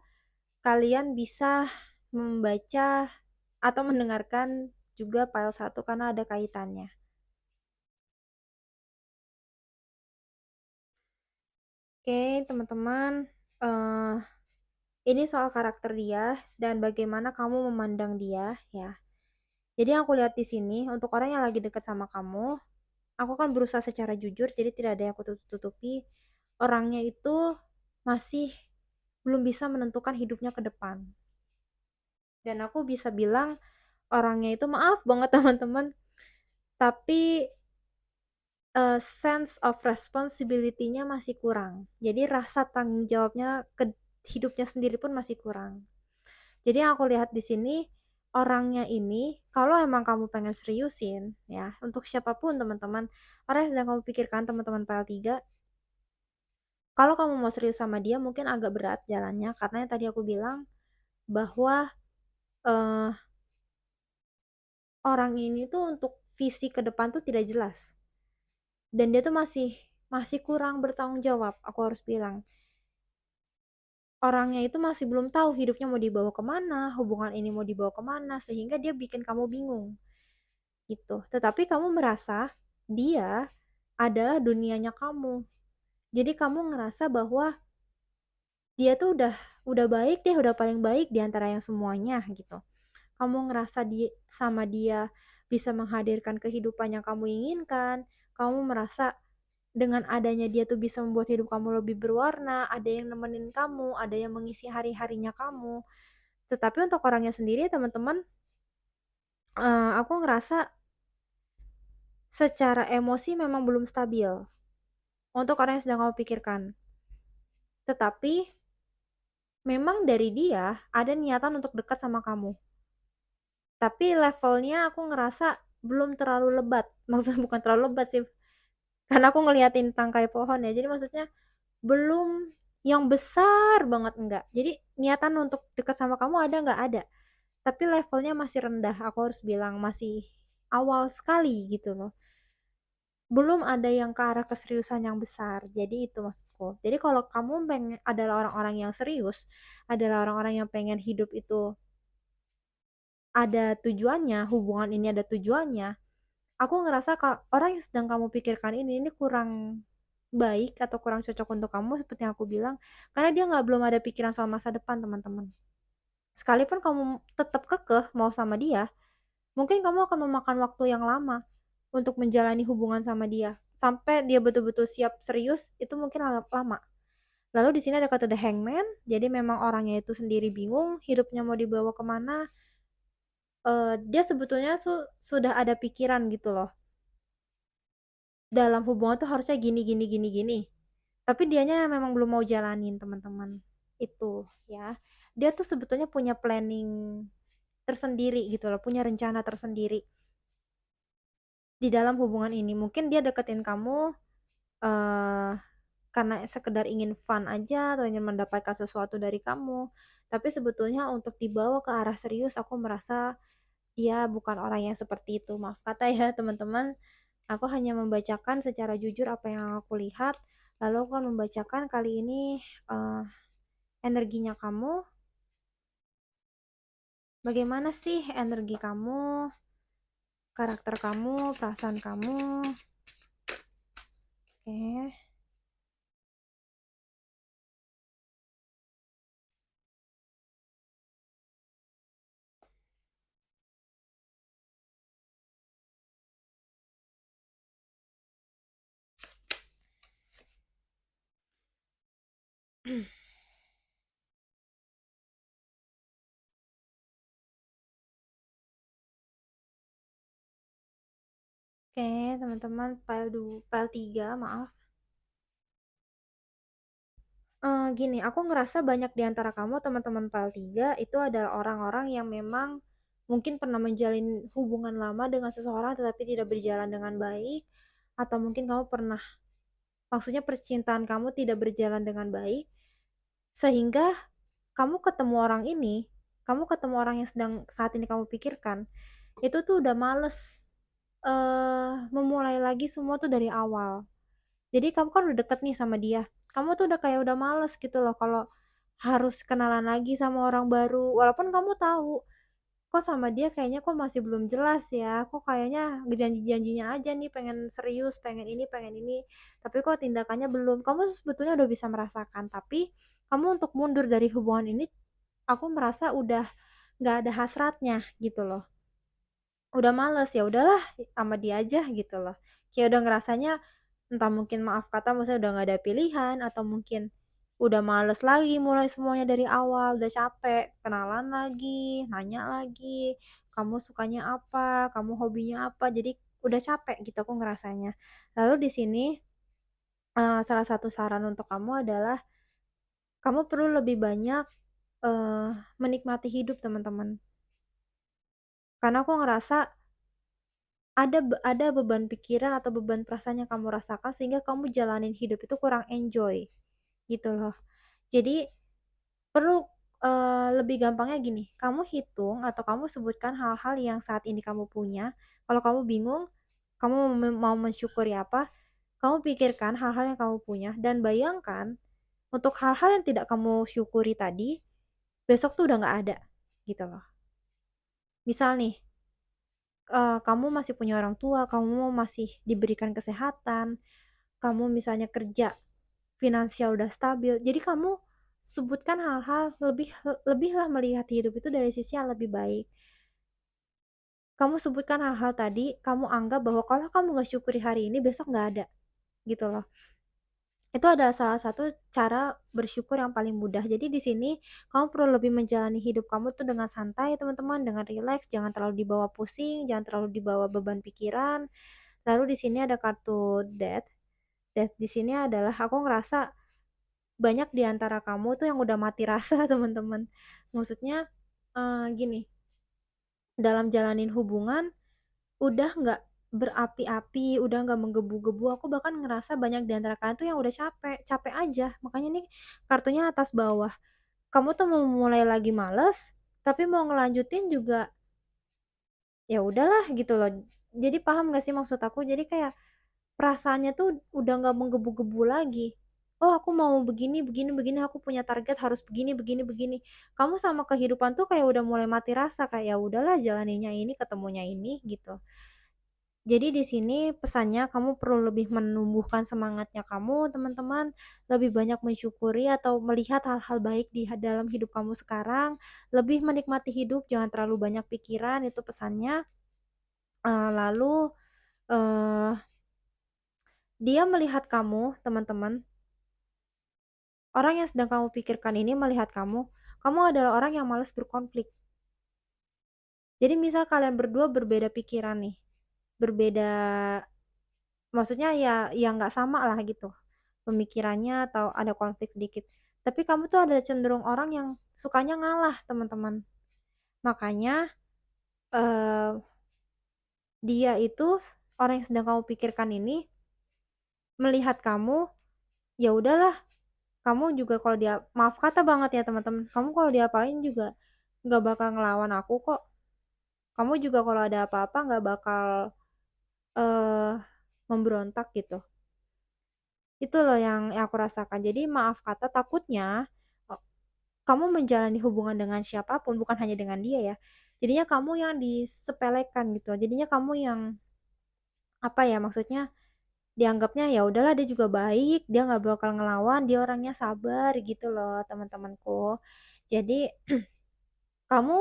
kalian bisa membaca atau mendengarkan juga file satu karena ada kaitannya. Oke, teman-teman, eh ini soal karakter dia dan bagaimana kamu memandang dia ya. Jadi yang aku lihat di sini untuk orang yang lagi dekat sama kamu, aku kan berusaha secara jujur jadi tidak ada yang aku tutup-tutupi. Orangnya itu masih belum bisa menentukan hidupnya ke depan. Dan aku bisa bilang orangnya itu maaf banget teman-teman, tapi sense of responsibility-nya masih kurang. Jadi rasa tanggung jawabnya ke hidupnya sendiri pun masih kurang. Jadi yang aku lihat di sini orangnya ini kalau emang kamu pengen seriusin ya untuk siapapun teman-teman orang yang sedang kamu pikirkan teman-teman PL3, kalau kamu mau serius sama dia mungkin agak berat jalannya karena yang tadi aku bilang bahwa eh, orang ini tuh untuk visi ke depan tuh tidak jelas dan dia tuh masih kurang bertanggung jawab. Aku harus bilang orangnya itu masih belum tahu hidupnya mau dibawa kemana, hubungan ini mau dibawa kemana, sehingga dia bikin kamu bingung gitu. Tetapi kamu merasa dia adalah dunianya kamu. Jadi kamu ngerasa bahwa dia tuh udah baik deh, udah paling baik di antara yang semuanya gitu. Kamu ngerasa sama dia bisa menghadirkan kehidupan yang kamu inginkan. Kamu merasa dengan adanya dia tuh bisa membuat hidup kamu lebih berwarna, ada yang nemenin kamu, ada yang mengisi hari-harinya kamu. Tetapi untuk orangnya sendiri, teman-teman, aku ngerasa secara emosi memang belum stabil untuk orang yang sedang kamu pikirkan. Tetapi memang dari dia ada niatan untuk dekat sama kamu. Tapi levelnya aku ngerasa belum terlalu lebat. Maksudnya bukan terlalu lebat sih. Karena aku ngeliatin tangkai pohon ya. Jadi maksudnya belum yang besar banget enggak. Jadi niatan untuk dekat sama kamu ada nggak ada. Tapi levelnya masih rendah. Aku harus bilang masih awal sekali gitu loh. Belum ada yang ke arah keseriusan yang besar. Jadi itu maksudku. Jadi kalau kamu pengen adalah orang-orang yang serius, adalah orang-orang yang pengen hidup itu ada tujuannya, hubungan ini ada tujuannya, aku ngerasa orang yang sedang kamu pikirkan ini kurang baik atau kurang cocok untuk kamu seperti yang aku bilang, karena dia nggak belum ada pikiran soal masa depan teman-teman. Sekalipun kamu tetap kekeh mau sama dia, mungkin kamu akan memakan waktu yang lama untuk menjalani hubungan sama dia sampai dia betul-betul siap serius itu mungkin lama. Lalu di sini ada kata the hangman, jadi memang orangnya itu sendiri bingung hidupnya mau dibawa kemana. Dia sebetulnya sudah ada pikiran gitu loh. Dalam hubungan tuh harusnya gini gini gini gini. Tapi dianya memang belum mau jalanin, teman-teman. Itu ya. Dia tuh sebetulnya punya planning tersendiri gitu loh, punya rencana tersendiri di dalam hubungan ini. Mungkin dia deketin kamu eh karena sekedar ingin fun aja atau ingin mendapatkan sesuatu dari kamu. Tapi sebetulnya untuk dibawa ke arah serius, aku merasa dia bukan orang yang seperti itu. Maaf kata ya, teman-teman. Aku hanya membacakan secara jujur apa yang aku lihat, lalu aku akan membacakan kali ini uh, energinya kamu. Bagaimana sih energi kamu, karakter kamu, perasaan kamu? Oke, oke, teman-teman, file 3, maaf. Gini, aku ngerasa banyak di antara kamu, teman-teman file 3, itu adalah orang-orang yang memang mungkin pernah menjalin hubungan lama dengan seseorang tetapi tidak berjalan dengan baik, atau mungkin kamu pernah, maksudnya percintaan kamu tidak berjalan dengan baik, sehingga kamu ketemu orang yang sedang saat ini kamu pikirkan, itu tuh udah males memulai lagi semua tuh dari awal. Jadi kamu kan udah deket nih sama dia, kamu tuh udah kayak udah males gitu loh kalau harus kenalan lagi sama orang baru, walaupun kamu tahu kok sama dia kayaknya kok masih belum jelas ya, kok kayaknya janji-janjinya aja nih pengen serius, pengen ini, tapi kok tindakannya belum. Kamu sebetulnya udah bisa merasakan, tapi kamu untuk mundur dari hubungan ini, aku merasa udah nggak ada hasratnya gitu loh. Udah males, ya udahlah sama dia aja gitu loh. Kayak udah ngerasanya entah mungkin maaf kata maksudnya udah nggak ada pilihan atau mungkin udah males lagi mulai semuanya dari awal, udah capek, kenalan lagi, nanya lagi, kamu sukanya apa, kamu hobinya apa, jadi udah capek gitu aku ngerasanya. Lalu di sini, salah satu saran untuk kamu adalah kamu perlu lebih banyak, eee, menikmati hidup teman-teman. Karena aku ngerasa ada beban pikiran atau beban perasaan yang kamu rasakan sehingga kamu jalanin hidup itu kurang enjoy, gitu loh. Jadi perlu, lebih gampangnya gini, kamu hitung atau kamu sebutkan hal-hal yang saat ini kamu punya, kalau kamu bingung, kamu mau mensyukuri apa, kamu pikirkan hal-hal yang kamu punya dan bayangkan untuk hal-hal yang tidak kamu syukuri tadi, besok tuh udah nggak ada, gitu loh. Misal nih, kamu masih punya orang tua, kamu masih diberikan kesehatan, kamu misalnya kerja, finansial udah stabil, jadi kamu sebutkan hal-hal lebihlah melihat hidup itu dari sisi yang lebih baik. Kamu sebutkan hal-hal tadi, kamu anggap bahwa kalau kamu nggak syukuri hari ini, besok nggak ada, gitu loh. Itu adalah salah satu cara bersyukur yang paling mudah. Jadi di sini kamu perlu lebih menjalani hidup kamu tuh dengan santai teman-teman, dengan rileks, jangan terlalu dibawa pusing, jangan terlalu dibawa beban pikiran. Lalu di sini ada kartu Death. Death di sini adalah aku ngerasa banyak di antara kamu tuh yang udah mati rasa teman-teman. Maksudnya, gini, dalam jalanin hubungan udah nggak berapi-api, udah nggak menggebu-gebu, aku bahkan ngerasa banyak di antara kalian tuh yang udah capek, capek aja. Makanya nih kartunya atas bawah. Kamu tuh mau mulai lagi males, tapi mau ngelanjutin juga ya udahlah gitu loh. Jadi paham nggak sih maksud aku? Jadi kayak perasaannya tuh udah nggak menggebu-gebu lagi. "Oh aku mau begini begini begini, aku punya target harus begini begini begini." Kamu sama kehidupan tuh kayak udah mulai mati rasa, kayak, "Ya udahlah jalaninnya ini, ketemunya ini," gitu. Jadi di sini pesannya kamu perlu lebih menumbuhkan semangatnya kamu teman-teman, lebih banyak mensyukuri atau melihat hal-hal baik di dalam hidup kamu sekarang, lebih menikmati hidup, jangan terlalu banyak pikiran, itu pesannya. Lalu, eee dia melihat kamu, teman-teman, orang yang sedang kamu pikirkan ini melihat kamu adalah orang yang malas berkonflik. Jadi misal kalian berdua berbeda pikiran nih, berbeda maksudnya ya nggak sama lah gitu, pemikirannya atau ada konflik sedikit. Tapi kamu tuh ada cenderung orang yang sukanya ngalah, teman-teman. Makanya, eee, dia itu orang yang sedang kamu pikirkan ini melihat kamu, ya udahlah. Kamu juga kalau dia maaf kata banget ya teman-teman, kamu kalau diapain juga nggak bakal ngelawan aku kok. Kamu juga kalau ada apa-apa nggak bakal, eee, memberontak gitu. Itu loh yang aku rasakan. Jadi maaf kata takutnya, e kamu menjalani hubungan dengan siapa pun, bukan hanya dengan dia ya, jadinya kamu yang disepelekan gitu. Jadinya kamu yang, apa ya, maksudnya dianggapnya, ya udahlah dia juga baik, dia nggak bakal ngelawan, dia orangnya sabar gitu loh teman-temanku. Jadi kamu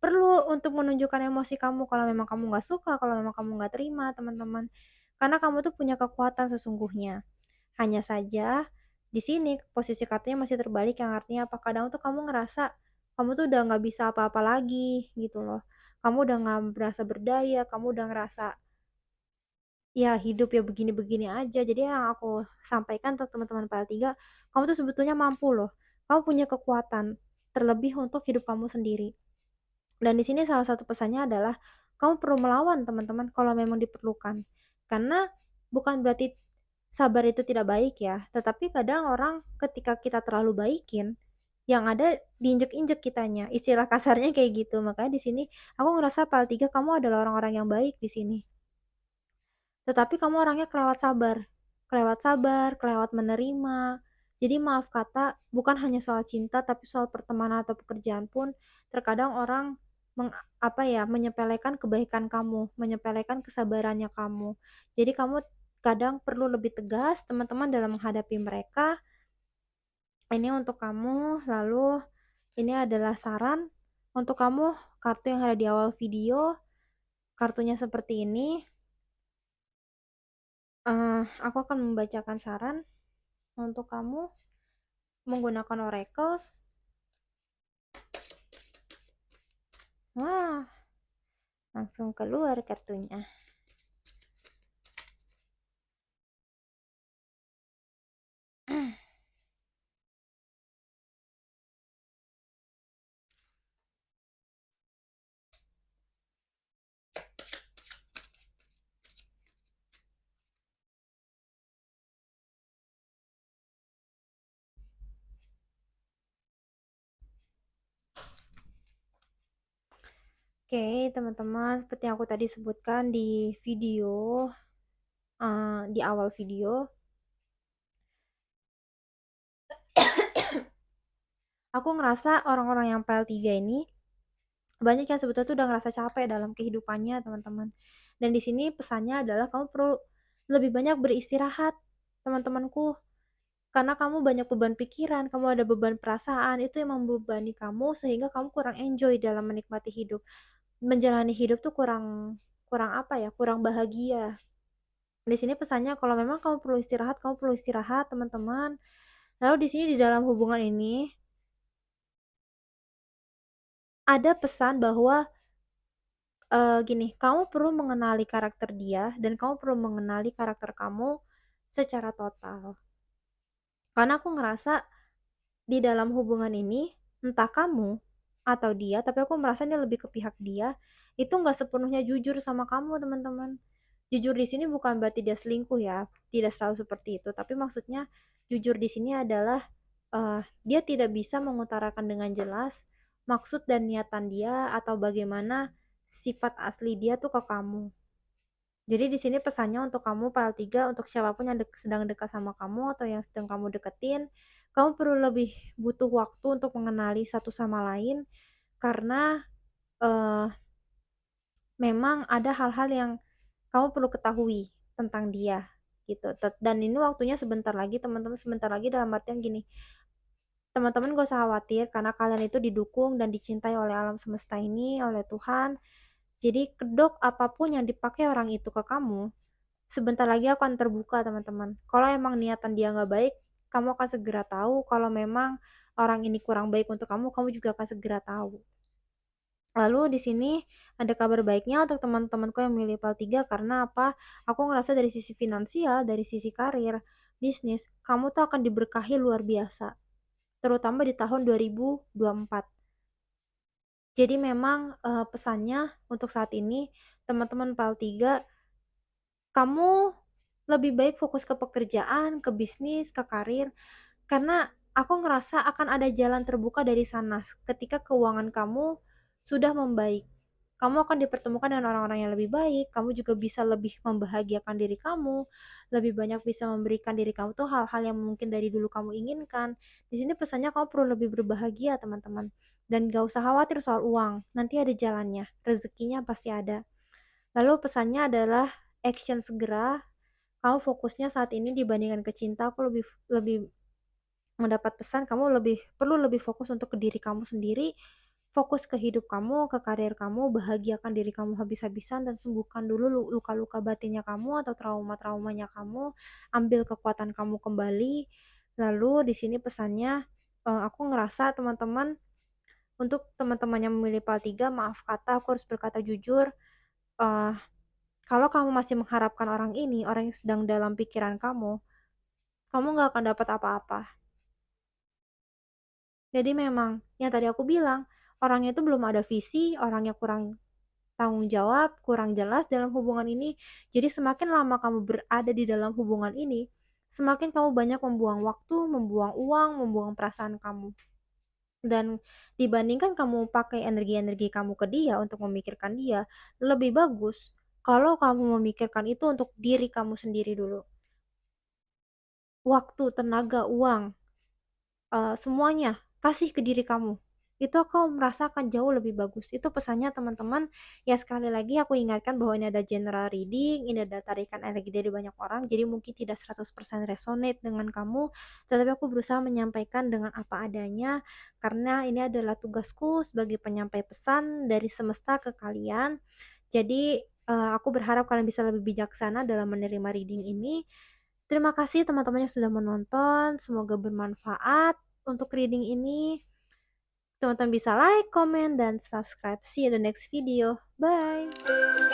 perlu untuk menunjukkan emosi kamu kalau memang kamu nggak suka, kalau memang kamu nggak terima, teman-teman. Karena kamu tuh punya kekuatan sesungguhnya. Hanya saja di sini posisi kartunya masih terbalik yang artinya apa, kadang tuh kamu ngerasa kamu tuh udah nggak bisa apa-apa lagi gitu loh. Kamu udah nggak merasa berdaya, kamu udah ngerasa ya hidup ya begini-begini aja. Jadi yang aku sampaikan untuk teman-teman PL3, kamu tuh sebetulnya mampu loh. Kamu punya kekuatan terlebih untuk hidup kamu sendiri. Dan di sini salah satu pesannya adalah kamu perlu melawan teman-teman kalau memang diperlukan. Karena bukan berarti sabar itu tidak baik ya, tetapi kadang orang ketika kita terlalu baikin, yang ada diinjek-injek kitanya, istilah kasarnya kayak gitu. Makanya di sini aku ngerasa PAL 3 kamu adalah orang-orang yang baik di sini. Tetapi kamu orangnya kelewat sabar, kelewat menerima. Jadi maaf kata, bukan hanya soal cinta, tapi soal pertemanan atau pekerjaan pun, terkadang orang apa ya, menyepelekan kebaikan kamu, menyepelekan kesabarannya kamu. Jadi kamu kadang perlu lebih tegas teman-teman dalam menghadapi mereka. Ini untuk kamu, lalu ini adalah saran untuk kamu, kartu yang ada di awal video, kartunya seperti ini. Aku akan membacakan saran untuk kamu menggunakan oracles. Wah, langsung keluar kartunya. Oke, teman-teman, seperti yang aku tadi sebutkan di video, di awal video, aku ngerasa orang-orang yang PL3 ini banyak yang sebetulnya tuh udah ngerasa capek dalam kehidupannya, teman-teman. Dan di sini pesannya adalah kamu perlu lebih banyak beristirahat, teman-temanku. Karena kamu banyak beban pikiran, kamu ada beban perasaan, itu yang membebani kamu sehingga kamu kurang enjoy dalam menikmati hidup. Menjalani hidup tuh kurang kurang apa ya, kurang bahagia. Di sini pesannya kalau memang kamu perlu istirahat, teman-teman. Lalu di sini di dalam hubungan ini ada pesan bahwa gini, kamu perlu mengenali karakter dia dan kamu perlu mengenali karakter kamu secara total. Karena aku ngerasa di dalam hubungan ini, entah kamu atau dia, tapi aku merasa ini lebih ke pihak dia, itu nggak sepenuhnya jujur sama kamu, teman-teman. Jujur di sini bukan berarti dia selingkuh ya, tidak selalu seperti itu, tapi maksudnya jujur di sini adalah dia tidak bisa mengutarakan dengan jelas maksud dan niatan dia atau bagaimana sifat asli dia tuh ke kamu. Jadi di sini pesannya untuk kamu PL 3, untuk siapapun yang sedang dekat sama kamu atau yang sedang kamu deketin, kamu perlu lebih butuh waktu untuk mengenali satu sama lain karena uh, memang ada hal-hal yang kamu perlu ketahui tentang dia gitu. Dan ini waktunya sebentar lagi, teman-teman, sebentar lagi dalam artian gini, teman-teman gak usah khawatir karena kalian itu didukung dan dicintai oleh alam semesta ini, oleh Tuhan. Jadi kedok apapun yang dipakai orang itu ke kamu, sebentar lagi akan terbuka, teman-teman. Kalau emang niatan dia nggak baik, kamu akan segera tahu. Kalau memang orang ini kurang baik untuk kamu, kamu juga akan segera tahu. Lalu di sini ada kabar baiknya untuk teman-temanku yang milih PAL 3 karena apa? Aku ngerasa dari sisi finansial, dari sisi karir, bisnis, kamu tuh akan diberkahi luar biasa. Terutama di tahun 2024. Jadi memang pesannya untuk saat ini, teman-teman PAL 3, kamu lebih baik fokus ke pekerjaan, ke bisnis, ke karir, karena aku ngerasa akan ada jalan terbuka dari sana ketika keuangan kamu sudah membaik. Kamu akan dipertemukan dengan orang-orang yang lebih baik, kamu juga bisa lebih membahagiakan diri kamu, lebih banyak bisa memberikan diri kamu tuh hal-hal yang mungkin dari dulu kamu inginkan. Di sini pesannya kamu perlu lebih berbahagia, teman-teman. Dan gak usah khawatir soal uang, nanti ada jalannya, rezekinya pasti ada. Lalu pesannya adalah action segera. Kamu fokusnya saat ini dibandingkan ke cinta, aku lebih lebih mendapat pesan kamu perlu lebih fokus untuk ke diri kamu sendiri, fokus ke hidup kamu, ke karir kamu, bahagiakan diri kamu habis-habisan dan sembuhkan dulu luka-luka batinnya kamu atau trauma-traumanya kamu, ambil kekuatan kamu kembali. Lalu di sini pesannya, aku ngerasa teman-teman, untuk teman-teman yang memilih PAL 3, maaf kata aku harus berkata jujur, uh, kalau kamu masih mengharapkan orang ini, orang yang sedang dalam pikiran kamu nggak akan dapat apa-apa. Jadi memang yang tadi aku bilang, orangnya itu belum ada visi, orangnya kurang tanggung jawab, kurang jelas dalam hubungan ini. Jadi semakin lama kamu berada di dalam hubungan ini, semakin kamu banyak membuang waktu, membuang uang, membuang perasaan kamu. Dan dibandingkan kamu pakai energi-energi kamu ke dia untuk memikirkan dia, lebih bagus kalau kamu memikirkan itu untuk diri kamu sendiri dulu. Waktu, tenaga, uang, semuanya kasih ke diri kamu. itu aku merasa akan jauh lebih bagus. Itu pesannya teman-teman. Ya sekali lagi aku ingatkan bahwa ini ada general reading, ini ada tarikan energi dari banyak orang, jadi mungkin tidak 100% resonate dengan kamu, tetapi aku berusaha menyampaikan dengan apa adanya, karena ini adalah tugasku sebagai penyampai pesan dari semesta ke kalian. Jadi, aku berharap kalian bisa lebih bijaksana dalam menerima reading ini. Terima kasih teman-teman yang sudah menonton, semoga bermanfaat untuk reading ini. Teman-teman bisa like, comment, dan subscribe. See you in the next video. Bye!